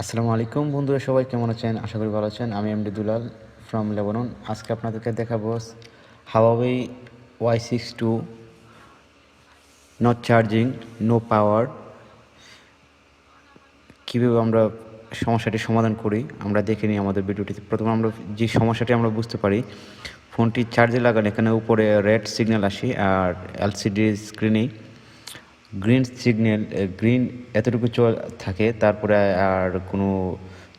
আসসালামু আলাইকুম বন্ধুরা, সবাই কেমন আছেন? আশা করি ভালো আছেন। আমি এমডি দুলাল ফ্রম লেবানন। আজকে আপনাদেরকে দেখাবো Huawei Y6II not charging, no power, কীভাবে আমরা সমস্যাটি সমাধান করি আমরা দেখে নিই আমাদের ভিডিওটিতে। প্রথমে আমরা যে সমস্যাটি আমরা বুঝতে পারি, ফোনটি চার্জে লাগালে এখানে উপরে রেড সিগন্যাল আসে আর এলসিডি স্ক্রিনে গ্রিন এতটুকু থাকে, তারপরে আর কোনো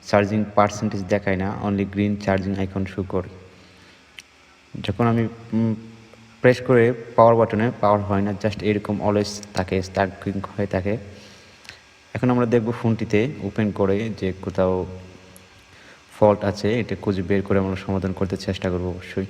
চার্জিং পার্সেন্টেজ দেখায় না, only green charging icon show করে। যখন আমি প্রেস করে পাওয়ার বাটনে পাওয়ার হয় না, জাস্ট এরকম অলওয়েজ থাকে, স্টার্টিং হয়ে থাকে। এখন আমরা দেখব ফোনটিতে ওপেন করে যে কোথাও ফল্ট আছে, এটা খুঁজে বের করে আমরা সমাধান করতে চেষ্টা করব অবশ্যই।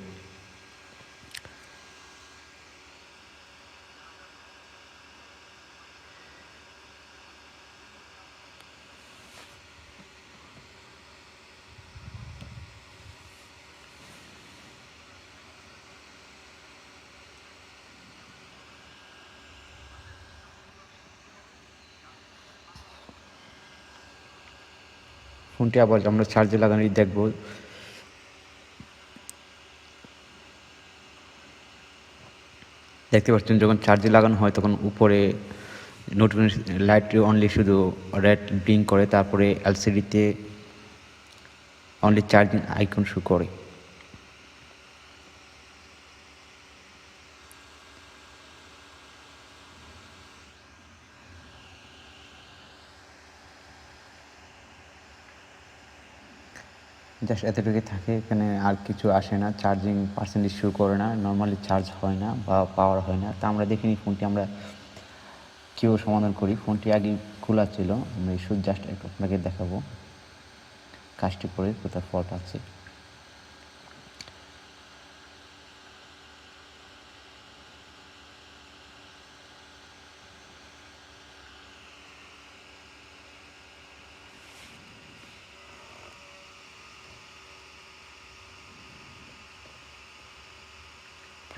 ফোনটি আবার আমরা চার্জে লাগানোই দেখব। দেখতে পাচ্ছেন যখন চার্জে লাগানো হয় তখন উপরে নোটিফিকেশন লাইট অনলি শুধু রেড ব্লিঙ্ক করে, তারপরে এলসিডিতে অনলি চার্জিং আইকন শো করে। জাস্ট এতটুকুই থাকে, এখানে আর কিছু আসে না, চার্জিং পার্সেন্টেজ শো করে না, নর্মালি চার্জ হয় না বা পাওয়ার হয় না। তা আমরা দেখিনি ফোনটি আমরা কীভাবে সমাধান করি। ফোনটি আগে খোলা ছিল, আমি শুধু জাস্ট একটু আপনাকে দেখাবো কাজটি করে কোথাও ফল্ট আছে।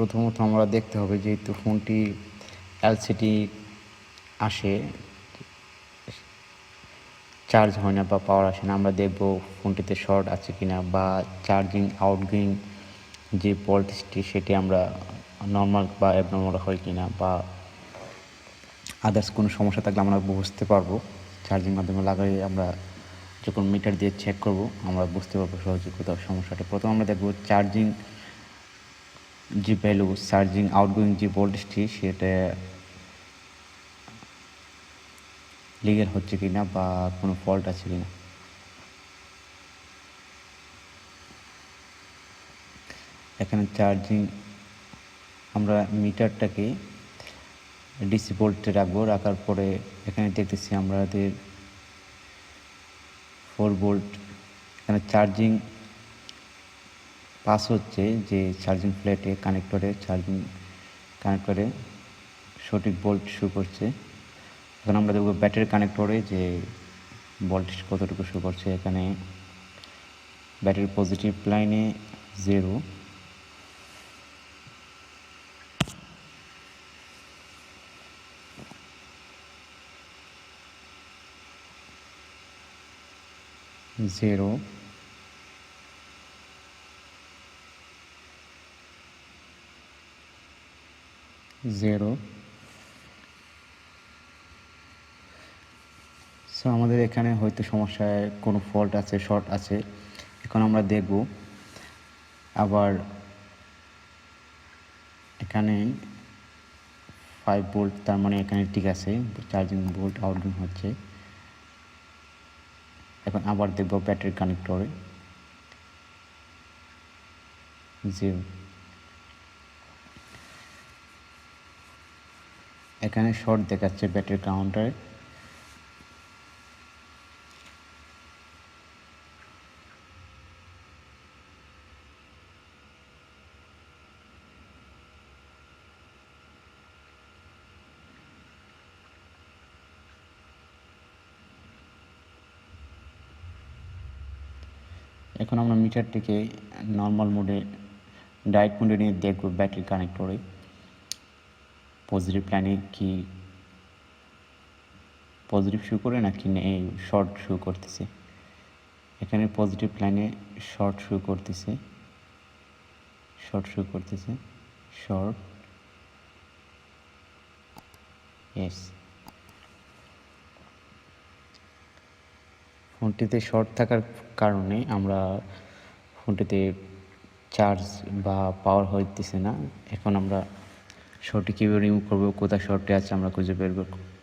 প্রথমত আমরা দেখতে হবে, যেহেতু ফোনটি এলসিডি আসে, চার্জ হয় না বা পাওয়ার আসে না, আমরা দেখব ফোনটিতে শর্ট আছে কিনা বা চার্জিং আউটগোয়িং যে ভোল্টেজটি সেটি আমরা নর্মাল বা অ্যাবনর্মাল হয় কিনা, বা আদার্স কোনো সমস্যা থাকলে আমরা বুঝতে পারবো। চার্জিং মাধ্যমে লাগাই আমরা যখন মিটার দিয়ে চেক করব আমরা বুঝতে পারবো সহজে কোথাও সমস্যাটা। প্রথম আমরা দেখব চার্জিং যে ভ্যালু, চার্জিং আউটগোয়িং যে ভোল্টেজটি সেটা লিগ্যাল হচ্ছে কিনা বা কোনো ফল্ট আছে কিনা। এখানে চার্জিং আমরা মিটারটাকে ডিসি ভোল্টে রাখবো, রাখার পরে এখানে দেখতেছি আমাদের 4 ভোল্ট। এখানে চার্জিং পাস হচ্ছে, যে চার্জিং প্লেটে কানেক্টরে সঠিক ভোল্ট শো করছে। এখন আমরা দেখব ব্যাটারি কানেক্টরে যে ভোল্টেজ কতটুকু শো করছে। এখানে ব্যাটারির পজিটিভ লাইনে 0, জিরো, জিরো। সো আমাদের এখানে হয়তো সমস্যায় কোনো ফল্ট আছে, শর্ট আছে। এখন আমরা দেখব আবার এখানে 5 ভোল্ট, তার মানে এখানে ঠিক আছে, চার্জিং ভোল্ট আউটগোয়িং হচ্ছে। এখন আবার দেখব ব্যাটারি কানেক্টরে 0। এখানে শর্ট দেখাচ্ছে ব্যাটারি কাউন্টারে। এখন আমরা মিটারটিকে নর্মাল মোডে, ডাইরেক্ট মোডে নিয়ে দেখব ব্যাটারি কানেক্টরে পজিটিভ লাইনে কি পজিটিভ শো করে নাকি শর্ট শো করতেছে। এখানে পজিটিভ লাইনে শর্ট শো করতেছে, শর্ট, ইয়েস। ফোনটিতে শর্ট থাকার কারণে আমরা ফোনটিতে চার্জ বা পাওয়ার হইতেছে না। এখন আমরা শর্টটি কীভাবে রিমুভ করবো, কোথায় শর্টটি আছে আমরা খুঁজে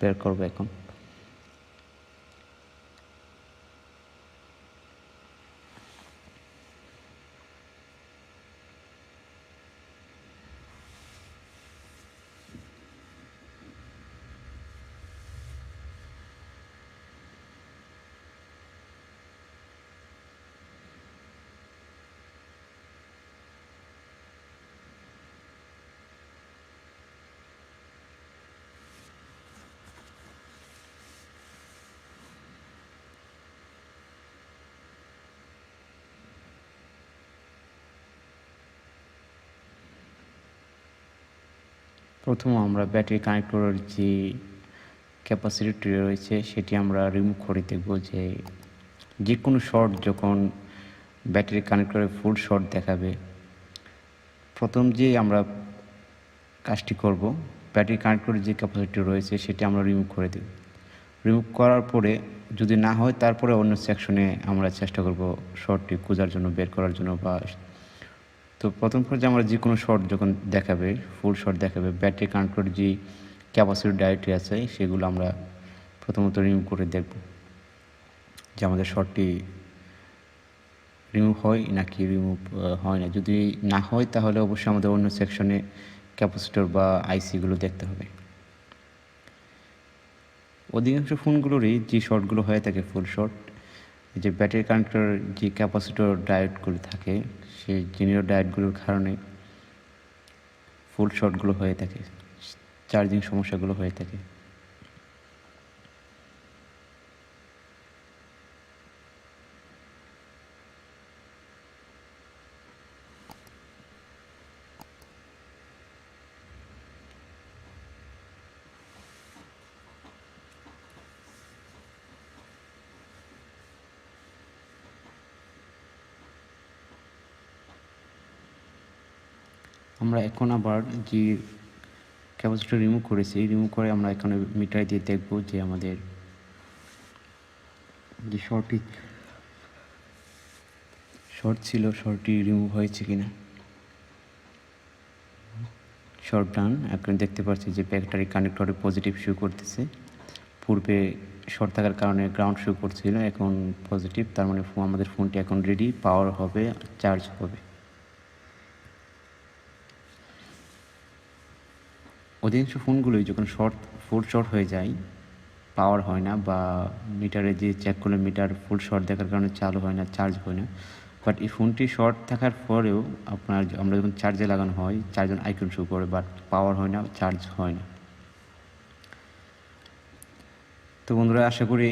বের করবো এখন। প্রথম আমরা ব্যাটারি কানেক্টরের যে ক্যাপাসিটি রয়েছে সেটি আমরা রিমুভ করে দেখব যে কোনো শর্ট যখন ব্যাটারি কানেক্টরে ফুল শর্ট দেখাবে, প্রথম যে আমরা কাজটি করব ব্যাটারি কানেক্টরের যে ক্যাপাসিটি রয়েছে সেটি আমরা রিমুভ করে দেব। রিমুভ করার পরে যদি না হয় তারপরে অন্য সেকশনে আমরা চেষ্টা করব শর্টটি খোঁজার জন্য, বের করার জন্য। বা তো প্রথম পর্যায়ে আমরা যে কোনো শর্ট যখন দেখাবে, ফুল শর্ট দেখাবে, ব্যাটারি কানেক্টরের যে ক্যাপাসিটি ডায়োডটি আছে সেগুলো আমরা প্রথমত রিমুভ করে দেখব যে আমাদের শর্টটি রিমুভ হয় নাকি রিমুভ হয় না। যদি না হয় তাহলে অবশ্যই আমাদের অন্য সেকশনে ক্যাপাসিটর বা আইসিগুলো দেখতে হবে। অধিকাংশ ফোনগুলোরই যে শর্টগুলো হয়ে থাকে ফুল শর্ট, যে ব্যাটারি কানেক্টর যে ক্যাপাসিটর ডায়োডগুলো থাকে সেই জেনারেল ডায়োডগুলোর কারণে ফুল শর্টগুলো হয়ে থাকে, চার্জিং সমস্যাগুলো হয়ে থাকে। আমরা এখন আবার যে ক্যাপাসিটর রিমুভ করেছি, রিমুভ করে আমরা এখানে মিটার দিয়ে দেখব যে আমাদের যে শর্ট ছিল শর্টটি রিমুভ হয়েছে কিনা। শর্ট ডান। এখন দেখতে পাচ্ছি যে ব্যাটারি কানেক্টরে পজিটিভ শো করতেছে। পূর্বে শর্ট থাকার কারণে গ্রাউন্ড শো করছিল, এখন পজিটিভ। তার মানে আমাদের ফোনটি এখন রেডি, পাওয়ার হবে, চার্জ হবে। অধিকাংশ ফোনগুলোই যখন ফুল শর্ট হয়ে যায়, পাওয়ার হয় না, বা মিটারে যে চেক করলে মিটার ফুল শর্ট দেখার কারণে চালু হয় না, চার্জ হয় না। বাট এই ফোনটি শর্ট থাকার পরেও আমরা যখন চার্জে লাগানো হয় চার্জ আইকন শো করে, বাট পাওয়ার হয় না, চার্জ হয় না। তো বন্ধুরা, আশা করি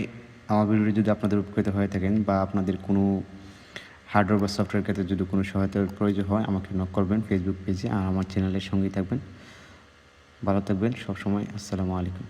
আমার ভিডিওটি যদি আপনাদের উপকৃত হয়ে থাকেন বা আপনাদের কোনো হার্ডওয়্যার বা সফটওয়্যার ক্ষেত্রে যদি কোনো সহায়তার প্রয়োজন হয় আমাকে নক করবেন ফেসবুক পেজে, আর আমার চ্যানেলের সঙ্গেই থাকবেন। ভালো থাকবেন সবসময়। আসসালামু আলাইকুম।